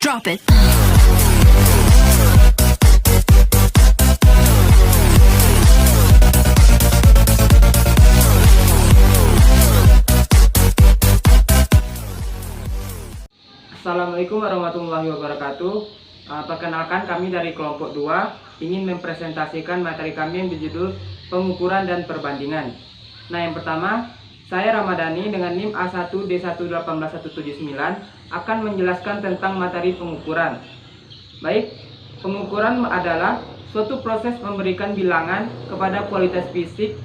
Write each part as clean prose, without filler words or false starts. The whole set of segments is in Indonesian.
Drop it. Assalamualaikum warahmatullahi wabarakatuh. Perkenalkan, kami dari kelompok 2 ingin mempresentasikan materi kami yang berjudul pengukuran dan perbandingan. Nah, yang pertama, saya Ramadhani dengan NIM A1D1181179 akan menjelaskan tentang materi pengukuran. Baik, pengukuran adalah suatu proses memberikan bilangan kepada kualitas fisik,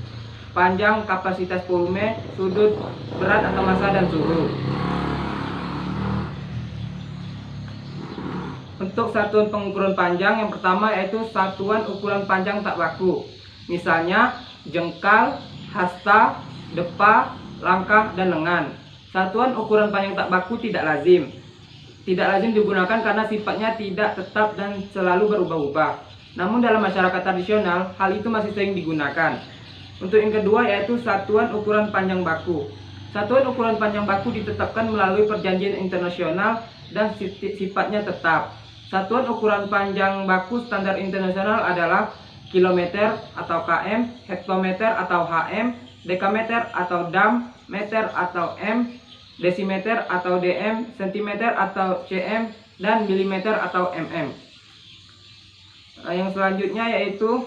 panjang, kapasitas volume, sudut, berat atau massa, dan suhu. Untuk satuan pengukuran panjang, yang pertama yaitu satuan ukuran panjang tak baku. Misalnya jengkal, hasta, depa, langkah, dan lengan. Satuan ukuran panjang tak baku tidak lazim. Tidak lazim digunakan karena sifatnya tidak tetap dan selalu berubah-ubah. Namun dalam masyarakat tradisional, hal itu masih sering digunakan. Untuk yang kedua yaitu satuan ukuran panjang baku. Satuan ukuran panjang baku ditetapkan melalui perjanjian internasional dan sifatnya tetap. Satuan ukuran panjang baku standar internasional adalah kilometer atau km, hektometer atau hm, dekameter atau dam, meter atau m, desimeter atau dm, sentimeter atau cm, dan milimeter atau mm. Yang selanjutnya yaitu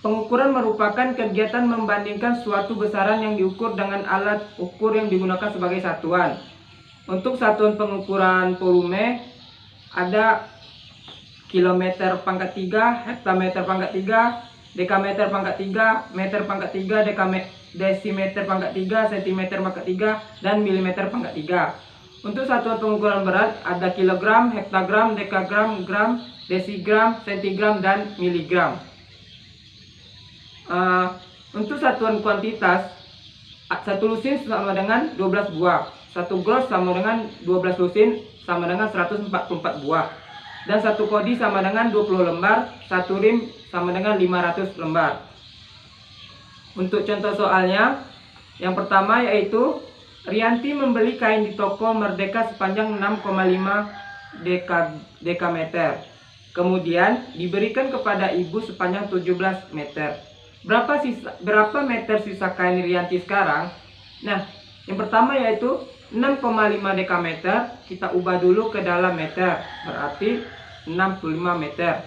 pengukuran merupakan kegiatan membandingkan suatu besaran yang diukur dengan alat ukur yang digunakan sebagai satuan. Untuk satuan pengukuran volume ada kilometer pangkat 3, hektometer pangkat 3, dekameter pangkat 3, meter pangkat 3, desimeter pangkat 3, sentimeter pangkat 3, dan milimeter pangkat 3. Untuk satuan pengukuran berat ada kilogram, hektagram, dekagram, gram, desigram, sentigram, dan miligram. Untuk satuan kuantitas, satu lusin sama dengan 12 buah, satu gros sama dengan 12 lusin sama dengan 144 buah, dan satu kodi sama dengan 20 lembar, satu rim sama dengan 500 lembar. Untuk contoh soalnya, yang pertama yaitu Rianti membeli kain di toko Merdeka sepanjang 6,5 dekameter, kemudian diberikan kepada ibu sepanjang 17 meter. Berapa meter sisa kain Rianti sekarang? Nah, yang pertama yaitu 6,5 dekameter, kita ubah dulu ke dalam meter, berarti 65 meter.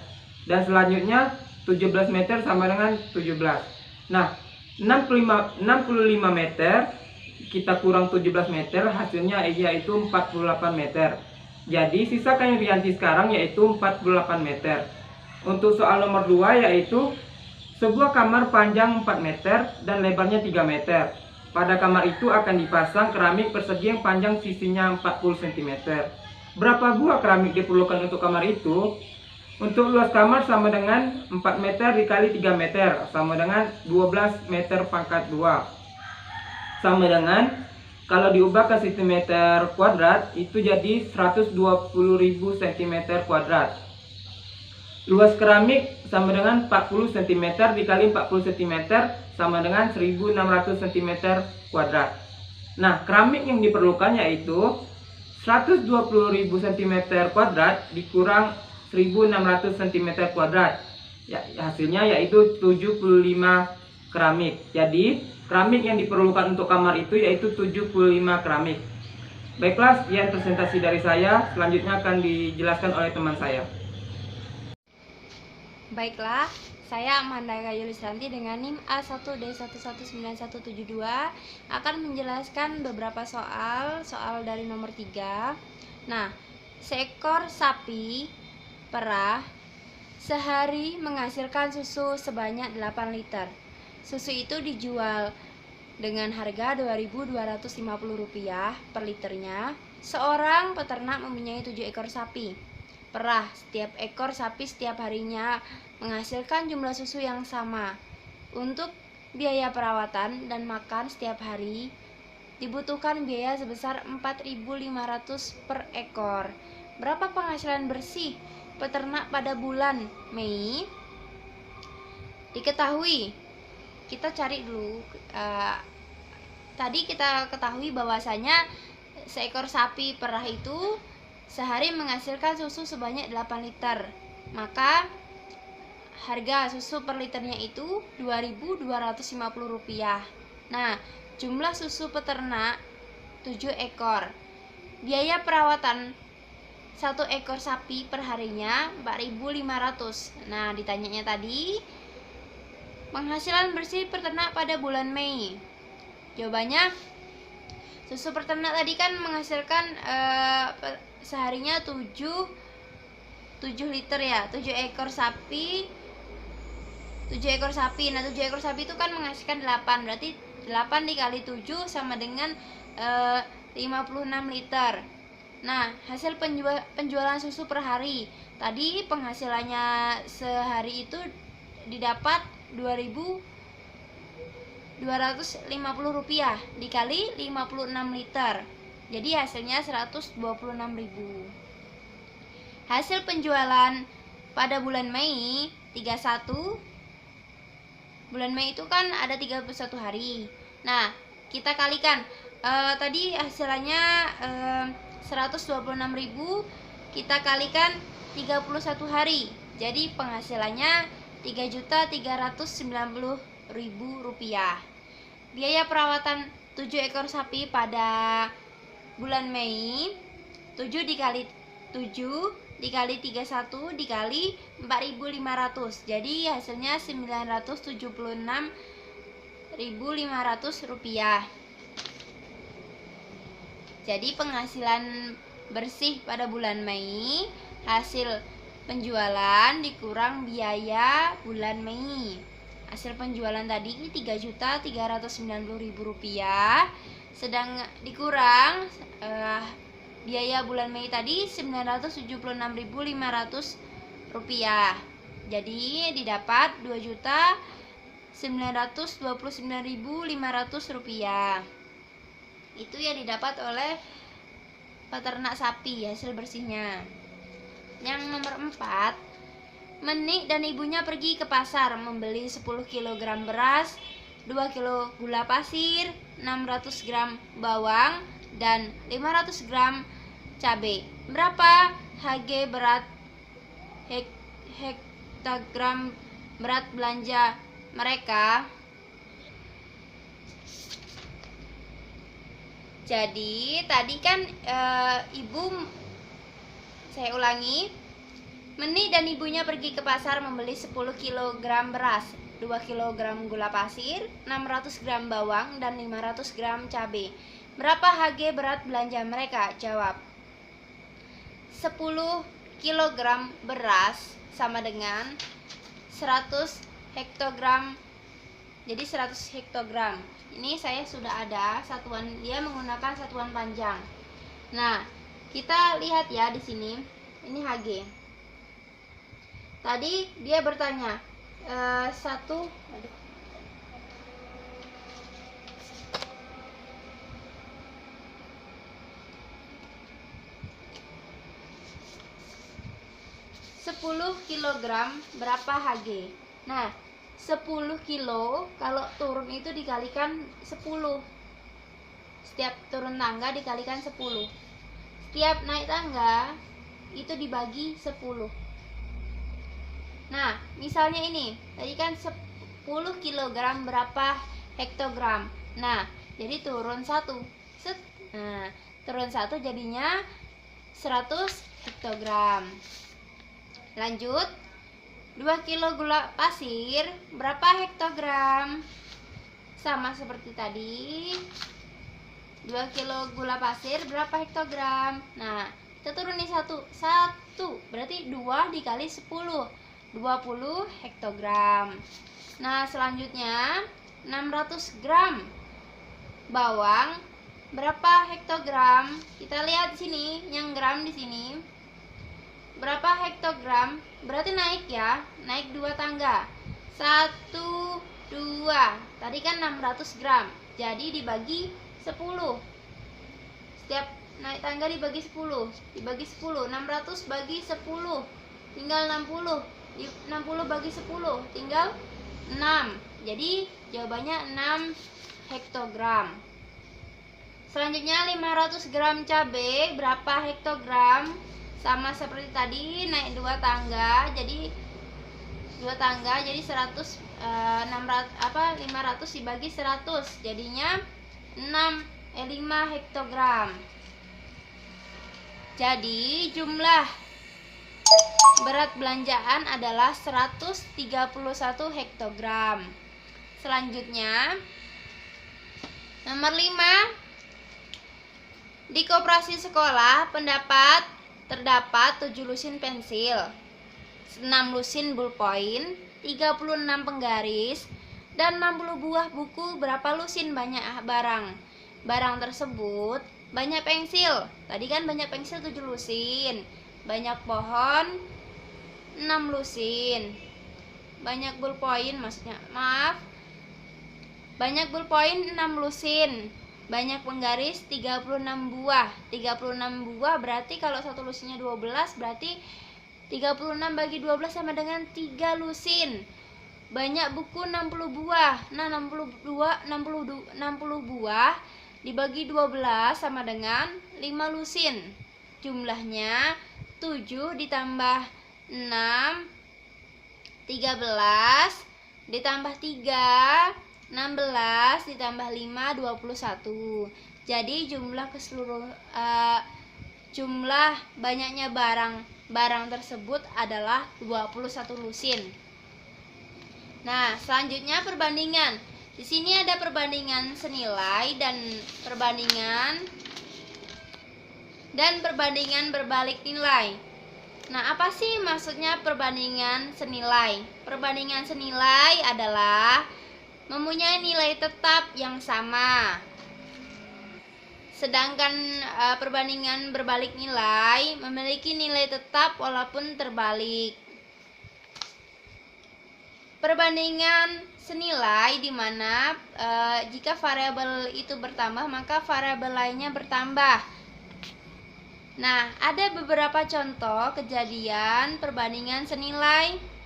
Dan selanjutnya 17 meter sama dengan 17. Nah, 65 meter kita kurang 17 meter, hasilnya yaitu 48 meter. Jadi sisa kain Rianti sekarang yaitu 48 meter. Untuk soal nomor 2 yaitu sebuah kamar panjang 4 meter dan lebarnya 3 meter. Pada kamar itu akan dipasang keramik persegi yang panjang sisinya 40 cm. Berapa buah keramik diperlukan untuk kamar itu? Untuk luas kamar sama dengan 4 meter dikali 3 meter, sama dengan 12 meter pangkat 2. Sama dengan, kalau diubah ke cm kuadrat, itu jadi 120.000 cm kuadrat. Luas keramik sama dengan 40 cm dikali 40 cm sama dengan 1600 cm kuadrat. Nah, keramik yang diperlukan yaitu 120.000 cm kuadrat dikurang 1600 cm kuadrat. Ya, hasilnya yaitu 75 keramik. Jadi, keramik yang diperlukan untuk kamar itu yaitu 75 keramik. Baiklah, sekian presentasi dari saya. Selanjutnya akan dijelaskan oleh teman saya. Baiklah, saya Amanda Yulisanti dengan NIM A1D1191172 akan menjelaskan beberapa soal dari nomor 3. Nah, seekor sapi perah sehari menghasilkan susu sebanyak 8 liter. Susu itu dijual dengan harga Rp2.250 per liternya. Seorang peternak mempunyai 7 ekor sapi perah. Setiap ekor sapi setiap harinya menghasilkan jumlah susu yang sama. Untuk biaya perawatan dan makan setiap hari dibutuhkan biaya sebesar 4.500 per ekor. Berapa penghasilan bersih peternak pada bulan Mei? Diketahui, kita cari dulu tadi kita ketahui bahwasanya seekor sapi perah itu sehari menghasilkan susu sebanyak 8 liter. Maka harga susu per liternya itu Rp2.250. Nah, jumlah susu peternak 7 ekor. Biaya perawatan 1 ekor sapi per harinya 4.500. Nah, ditanyanya tadi penghasilan bersih peternak pada bulan Mei. Jawabannya, susu peternak tadi kan menghasilkan seharinya 7 liter ya, 7 ekor sapi. 7 ekor sapi. Nah, 7 ekor sapi itu kan menghasilkan 8. Berarti 8 dikali 7 sama dengan 56 liter. Nah, hasil penjualan susu per hari. Tadi penghasilannya sehari itu didapat Rp2.250 dikali 56 liter. Jadi hasilnya 126.000. Hasil penjualan pada bulan Mei 31. Bulan Mei itu kan ada 31 hari. Nah, kita kalikan. Tadi hasilnya 126.000, kita kalikan 31 hari. Jadi penghasilannya Rp3.390.000. Biaya perawatan 7 ekor sapi pada bulan Mei, 7 dikali 7 dikali 31 dikali 4.500. Jadi hasilnya Rp976.500. Jadi penghasilan bersih pada bulan Mei, hasil penjualan dikurang biaya bulan Mei. Hasil penjualan tadi Rp3.390.000, sedang dikurang biaya bulan Mei tadi Rp976.500. Jadi didapat Rp2.929.500. Itu yang didapat oleh peternak sapi hasil bersihnya. Yang nomor 4, Menik dan ibunya pergi ke pasar membeli 10 kg beras, 2 kg gula pasir, 600 gram bawang, dan 500 gram cabai. Berapa HG berat hektagram berat belanja mereka? Jadi tadi kan saya ulangi, Menik dan ibunya pergi ke pasar membeli 10 kg beras, 2 kg gula pasir, 600 gram bawang, dan 500 gram cabai. Berapa HG berat belanja mereka? Jawab. 10 kg beras sama dengan 100 hektogram. Jadi 100 hektogram. Ini saya sudah ada satuan, dia menggunakan satuan panjang. Nah, kita lihat ya di sini. Ini HG. Tadi dia bertanya 10 kg berapa HG. Nah, 10 kilo kalau turun itu dikalikan 10. Setiap turun tangga dikalikan 10. Setiap naik tangga itu dibagi 10. Nah, misalnya ini, tadi kan 10 kg berapa hektogram. Nah, jadi turun 1. Nah, turun 1 jadinya 100 hektogram. Lanjut, 2 kg gula pasir berapa hektogram? Sama seperti tadi. 2 kg gula pasir berapa hektogram? Nah, kita turun nih 1. Berarti 2 dikali 10. 20 hektogram. Nah, selanjutnya 600 gram bawang berapa hektogram? Kita lihat di sini, yang gram di sini. Berapa hektogram? Berarti naik ya, naik 2 tangga. 1, 2. Tadi kan 600 gram. Jadi dibagi 10. Setiap naik tangga dibagi 10. Dibagi 10. 600 bagi 10. Tinggal 60. 60 bagi 10 tinggal 6. Jadi jawabannya 6 hektogram. Selanjutnya 500 gram cabai berapa hektogram? Sama seperti tadi, naik 2 tangga, jadi 100 500 dibagi 100 jadinya 5 hektogram. Jadi jumlah berat belanjaan adalah 131 hektogram. Selanjutnya nomor 5, di koperasi sekolah terdapat 7 lusin pensil, 6 lusin ballpoint, 36 penggaris, dan 60 buah buku. Berapa lusin banyak barang? Barang tersebut banyak pensil. Tadi kan banyak pensil 7 lusin. Banyak pohon 6 lusin. Banyak ballpoint banyak ballpoint 6 lusin. Banyak penggaris 36 buah. 36 buah berarti kalau satu lusinnya 12 berarti 36 bagi 12 sama dengan 3 lusin. Banyak buku 60 buah. Nah, 60 buah dibagi 12 sama dengan 5 lusin. Jumlahnya 7 ditambah 6 13 ditambah 3 16 ditambah 5 21. Jadi jumlah banyaknya barang tersebut adalah 21 lusin. Nah, selanjutnya perbandingan. Di sini ada perbandingan senilai dan perbandingan berbalik nilai. Nah, apa sih maksudnya perbandingan senilai? Perbandingan senilai adalah mempunyai nilai tetap yang sama. Sedangkan perbandingan berbalik nilai memiliki nilai tetap walaupun terbalik. Perbandingan senilai di mana jika variabel itu bertambah maka variabel lainnya bertambah. Nah, ada beberapa contoh kejadian perbandingan senilai.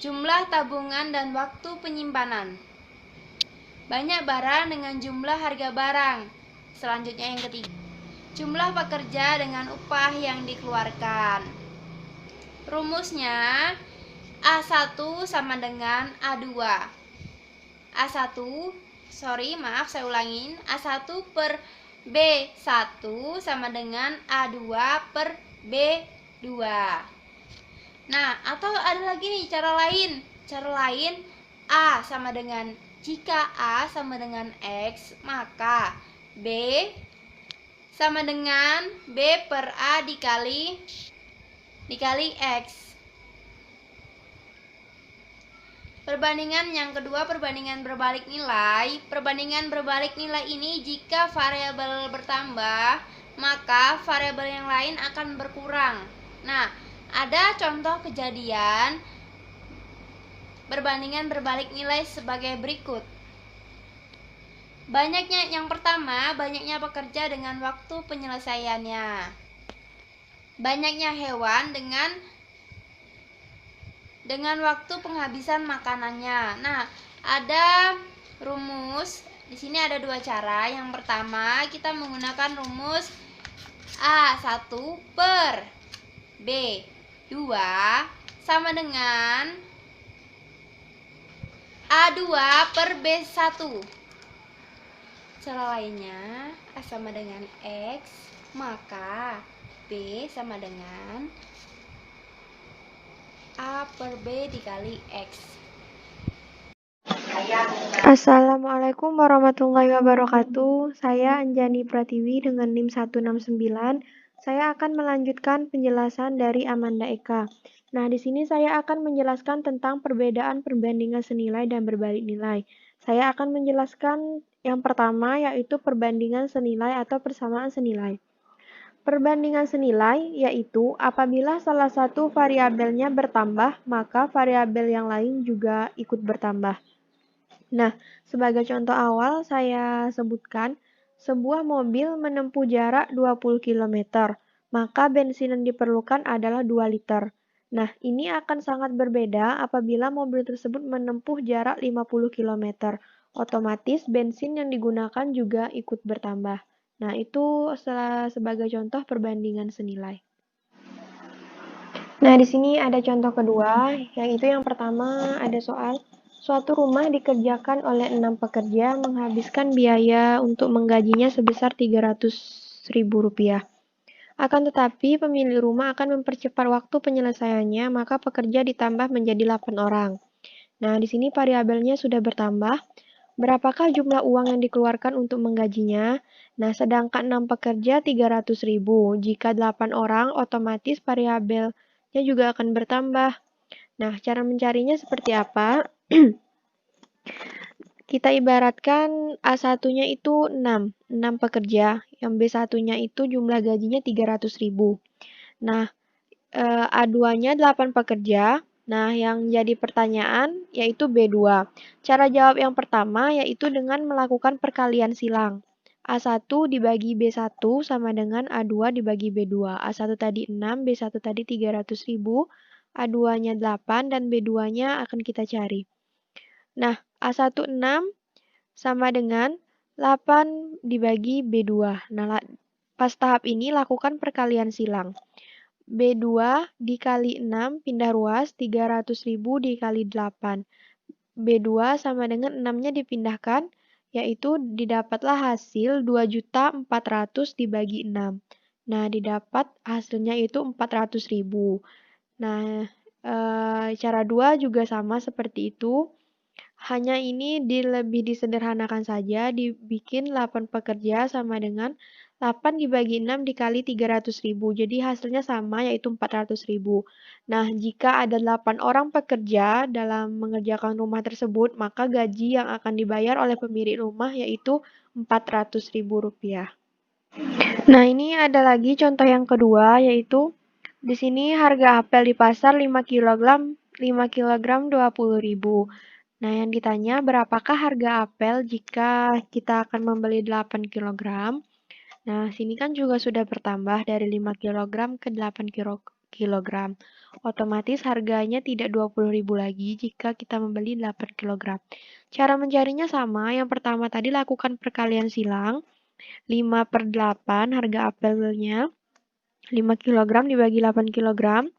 Jumlah tabungan dan waktu penyimpanan. Banyak barang dengan jumlah harga barang. Selanjutnya yang ketiga, jumlah pekerja dengan upah yang dikeluarkan. Rumusnya A1 sama dengan A2. saya ulangin. A1 per B1 sama dengan A2 per B2. Nah, atau ada lagi nih cara lain. Cara lain, jika A sama dengan X, maka B sama dengan B per A dikali X. Perbandingan yang kedua, perbandingan berbalik nilai. Perbandingan berbalik nilai ini jika variabel bertambah, maka variabel yang lain akan berkurang. Nah, ada contoh kejadian perbandingan berbalik nilai sebagai berikut. Yang pertama, banyaknya pekerja dengan waktu penyelesaiannya. Banyaknya hewan dengan waktu penghabisan makanannya. Nah, ada rumus. Di sini ada 2 cara. Yang pertama, kita menggunakan rumus A1 per B2 sama dengan A2 per B1. Cara lainnya, A sama dengan X, maka B sama dengan A per B dikali X. Assalamualaikum warahmatullahi wabarakatuh. Saya Anjani Pratiwi dengan NIM 169. Saya akan melanjutkan penjelasan dari Amanda Eka. Nah, di sini saya akan menjelaskan tentang perbedaan perbandingan senilai dan berbalik nilai. Saya akan menjelaskan yang pertama, yaitu perbandingan senilai atau persamaan senilai. Perbandingan senilai yaitu apabila salah satu variabelnya bertambah, maka variabel yang lain juga ikut bertambah. Nah, sebagai contoh awal saya sebutkan, sebuah mobil menempuh jarak 20 km, maka bensin yang diperlukan adalah 2 liter. Nah, ini akan sangat berbeda apabila mobil tersebut menempuh jarak 50 km. Otomatis bensin yang digunakan juga ikut bertambah. Nah, itu sebagai contoh perbandingan senilai. Nah, di sini ada contoh kedua, yaitu yang pertama ada soal suatu rumah dikerjakan oleh 6 pekerja menghabiskan biaya untuk menggajinya sebesar Rp300.000. Akan tetapi pemilik rumah akan mempercepat waktu penyelesaiannya, maka pekerja ditambah menjadi 8 orang. Nah, di sini variabelnya sudah bertambah. Berapakah jumlah uang yang dikeluarkan untuk menggajinya? Nah, sedangkan 6 pekerja 300.000. Jika 8 orang, otomatis variabelnya juga akan bertambah. Nah, cara mencarinya seperti apa? Kita ibaratkan A1-nya itu 6 pekerja. Yang B1-nya itu jumlah gajinya 300.000. Nah, A2-nya 8 pekerja. Nah, yang jadi pertanyaan yaitu B2. Cara jawab yang pertama yaitu dengan melakukan perkalian silang. A1 dibagi B1 sama dengan A2 dibagi B2. A1 tadi 6, B1 tadi 300.000, A2-nya 8, dan B2-nya akan kita cari. Nah, A1 6 sama dengan 8 dibagi B2. Nah, pas tahap ini lakukan perkalian silang. B2 dikali 6 pindah ruas, 300.000 dikali 8. B2 sama dengan 6-nya dipindahkan, yaitu didapatlah hasil 2.400.000 dibagi 6. Nah, didapat hasilnya itu 400.000. Nah, cara 2 juga sama seperti itu. Hanya ini lebih disederhanakan saja, dibikin 8 pekerja sama dengan 8 dibagi 6 dikali 300.000. Jadi hasilnya sama, yaitu 400.000. Nah, jika ada 8 orang pekerja dalam mengerjakan rumah tersebut, maka gaji yang akan dibayar oleh pemilik rumah yaitu Rp400.000. Nah, ini ada lagi contoh yang kedua, yaitu di sini harga apel di pasar 5 kg 20.000. Nah, yang ditanya berapakah harga apel jika kita akan membeli 8 kg. Nah, sini kan juga sudah bertambah dari 5 kg ke 8 kg. Otomatis harganya tidak 20.000 lagi jika kita membeli 8 kg. Cara mencarinya sama, yang pertama tadi lakukan perkalian silang. 5/8 harga apelnya. 5 kg dibagi 8 kg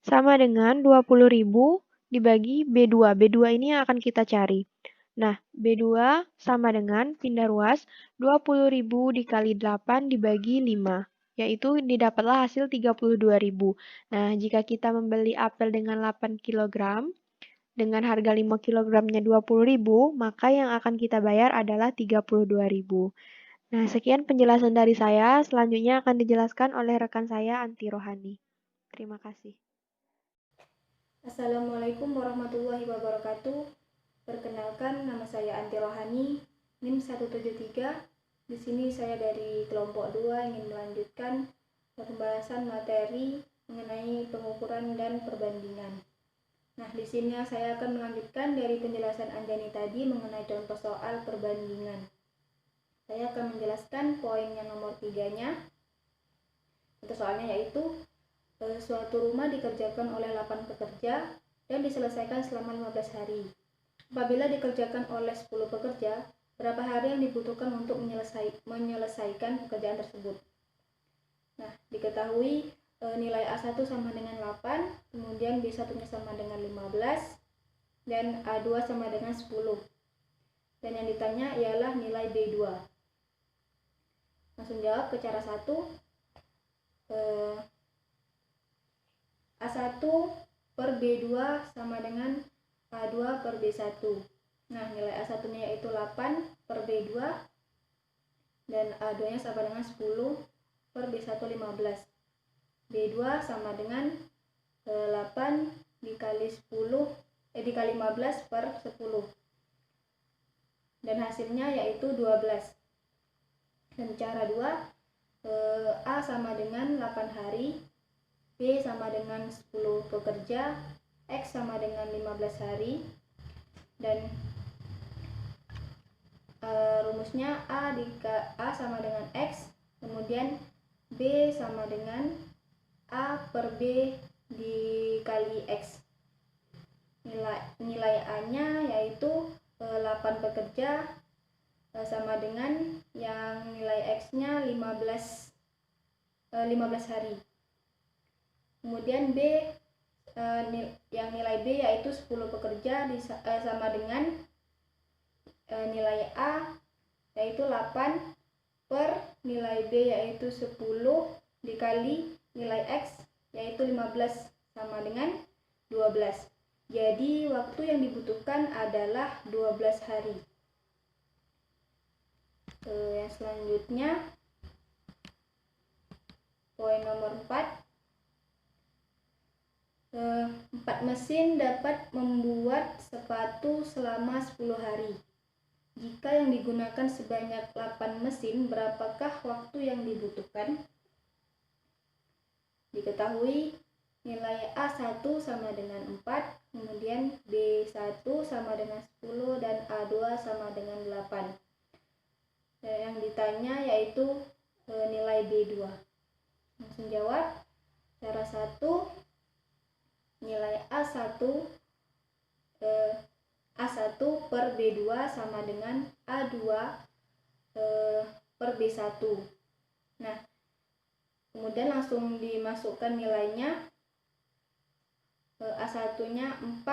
sama dengan 20.000 dibagi B2. B2 ini yang akan kita cari. Nah, B2 sama dengan pindah ruas 20.000 dikali 8 dibagi 5. Yaitu didapatlah hasil 32.000. Nah, jika kita membeli apel dengan 8 kg dengan harga 5 kg-nya 20.000, maka yang akan kita bayar adalah 32.000. Nah, sekian penjelasan dari saya. Selanjutnya akan dijelaskan oleh rekan saya, Anti Rohani. Terima kasih. Assalamualaikum warahmatullahi wabarakatuh. Perkenalkan, nama saya Anti Rohani, NIM 173. Di sini saya dari kelompok 2 ingin melanjutkan pembahasan materi mengenai pengukuran dan perbandingan. Nah, di sini saya akan melanjutkan dari penjelasan Anjani tadi mengenai contoh soal perbandingan. Saya akan menjelaskan poin yang nomor 3-nya. Contoh soalnya yaitu suatu rumah dikerjakan oleh 8 pekerja dan diselesaikan selama 15 hari. Apabila dikerjakan oleh 10 pekerja, berapa hari yang dibutuhkan untuk menyelesaikan pekerjaan tersebut? Nah, diketahui nilai A1 sama dengan 8, kemudian B1-nya sama dengan 15, dan A2 sama dengan 10. Dan yang ditanya ialah nilai B2. Langsung jawab ke cara 1. A1 per B2 sama dengan A2 per B1. Nah, nilai A1-nya yaitu 8 per B2 dan A2-nya sama dengan 10 per B1 15. B2 sama dengan 8 dikali 15 per 10. Dan hasilnya yaitu 12. Dan cara 2, A sama dengan 8 hari, B sama dengan 10 pekerja, X sama dengan 15 hari, dan rumusnya A sama dengan X, kemudian B sama dengan A per B dikali X. Nilai A-nya yaitu 8 pekerja sama dengan yang nilai X-nya 15 hari. Kemudian B, yang nilai B yaitu 10 pekerja sama dengan nilai A yaitu 8 per nilai B yaitu 10 dikali nilai X yaitu 15 sama dengan 12. Jadi waktu yang dibutuhkan adalah 12 hari. Yang selanjutnya poin nomor 4. 4 mesin dapat membuat sepatu selama 10 hari. Jika yang digunakan sebanyak 8 mesin, berapakah waktu yang dibutuhkan? Diketahui nilai A1 sama dengan 4, kemudian B1 sama dengan 10, dan A2 sama dengan 8. Yang ditanya yaitu nilai B2. Langsung jawab. Cara 1, nilai A1 per B2 sama dengan A2 per B1. Nah, kemudian langsung dimasukkan nilainya. A1-nya 4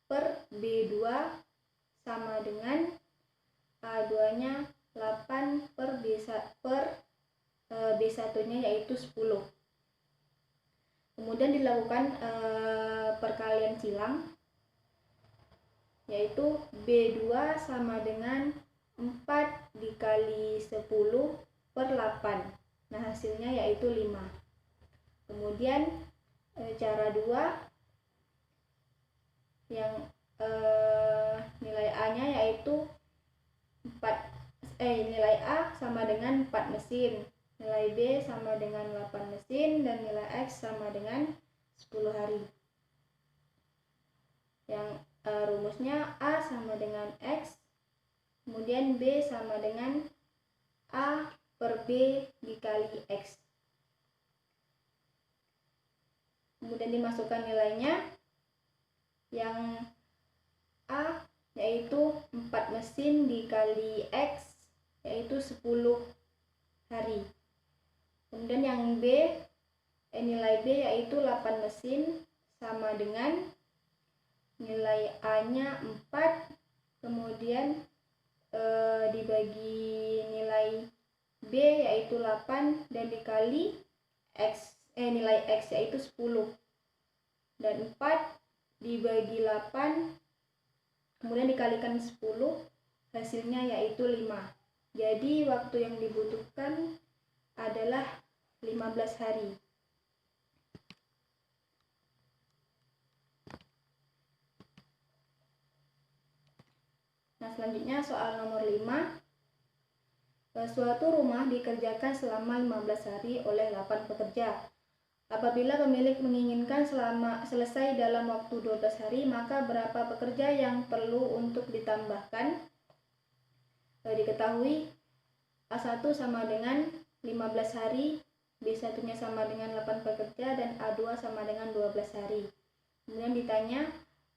per B2 sama dengan A2-nya 8 per B1-nya yaitu 10. Kemudian dilakukan perkalian silang, yaitu B2 sama dengan 4 dikali 10 per 8. Nah, hasilnya yaitu 5. Kemudian cara 2, yang nilai A-nya yaitu nilai A sama dengan 4 mesin, nilai B sama dengan 8 mesin, dan nilai X sama dengan 10 hari. Yang rumusnya A sama dengan X, kemudian B sama dengan A per B dikali X. Kemudian dimasukkan nilainya. Yang A yaitu 4 mesin dikali X yaitu 10 hari. Kemudian yang B, nilai B yaitu 8 mesin sama dengan nilai A-nya 4, kemudian dibagi nilai B yaitu 8 dan dikali X, nilai X yaitu 10, dan 4 dibagi 8 kemudian dikalikan 10, hasilnya yaitu 5. Jadi waktu yang dibutuhkan adalah 15 hari. Nah, selanjutnya soal nomor 5. Suatu rumah dikerjakan selama 15 hari oleh 8 pekerja. Apabila pemilik menginginkan selesai dalam waktu 12 hari, maka berapa pekerja yang perlu untuk ditambahkan? Diketahui A1 sama dengan 15 hari, B1-nya sama dengan 8 pekerja, dan A2 sama dengan 12 hari. Kemudian ditanya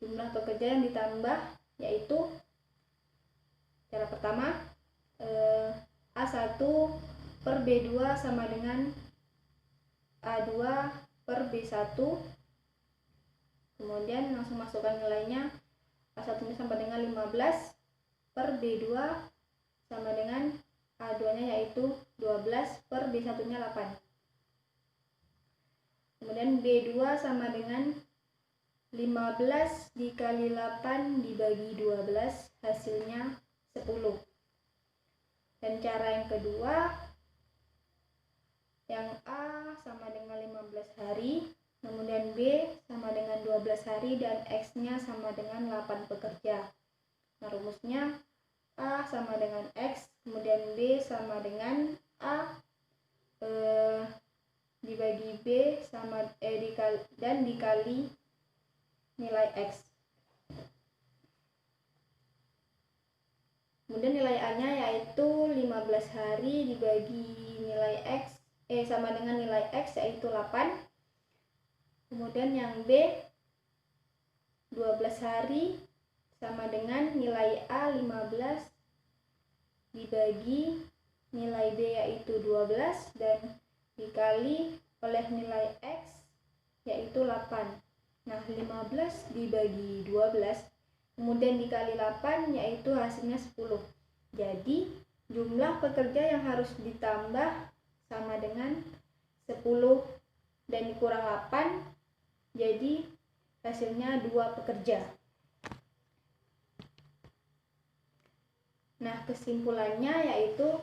jumlah pekerja yang ditambah, yaitu cara pertama A1 per B2 sama dengan A2 per B1. Kemudian langsung masukkan nilainya. A1-nya sama dengan 15 per B2 sama dengan A2-nya yaitu 12 per B1-nya 8. Kemudian B2 sama dengan 15 dikali 8 dibagi 12, hasilnya 10. Dan cara yang kedua, yang A sama dengan 15 hari, kemudian B sama dengan 12 hari, dan X-nya sama dengan 8 pekerja. Nah, rumusnya A sama dengan X, kemudian B sama dengan A dibagi B sama dan dikali nilai X. Kemudian nilai A-nya yaitu 15 hari dibagi nilai X sama dengan nilai X yaitu 8. Kemudian yang B 12 hari sama dengan nilai A 15 dibagi nilai B yaitu 12 dan dikali oleh nilai X yaitu 8. Nah, 15 dibagi 12 kemudian dikali 8 yaitu hasilnya 10. Jadi jumlah pekerja yang harus ditambah sama dengan 10 dan dikurang 8, jadi hasilnya 2 pekerja. Nah, kesimpulannya yaitu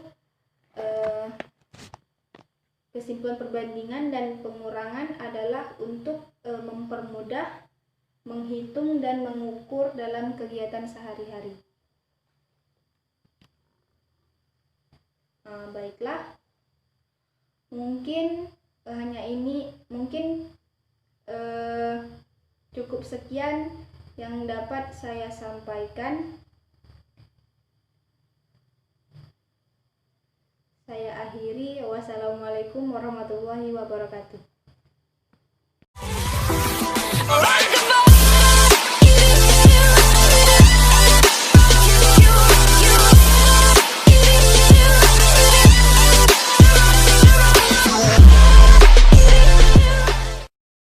kesimpulan perbandingan dan pengurangan adalah untuk mempermudah menghitung dan mengukur dalam kegiatan sehari-hari. Baiklah, mungkin cukup sekian yang dapat saya sampaikan. Saya akhiri. Wassalamualaikum warahmatullahi wabarakatuh.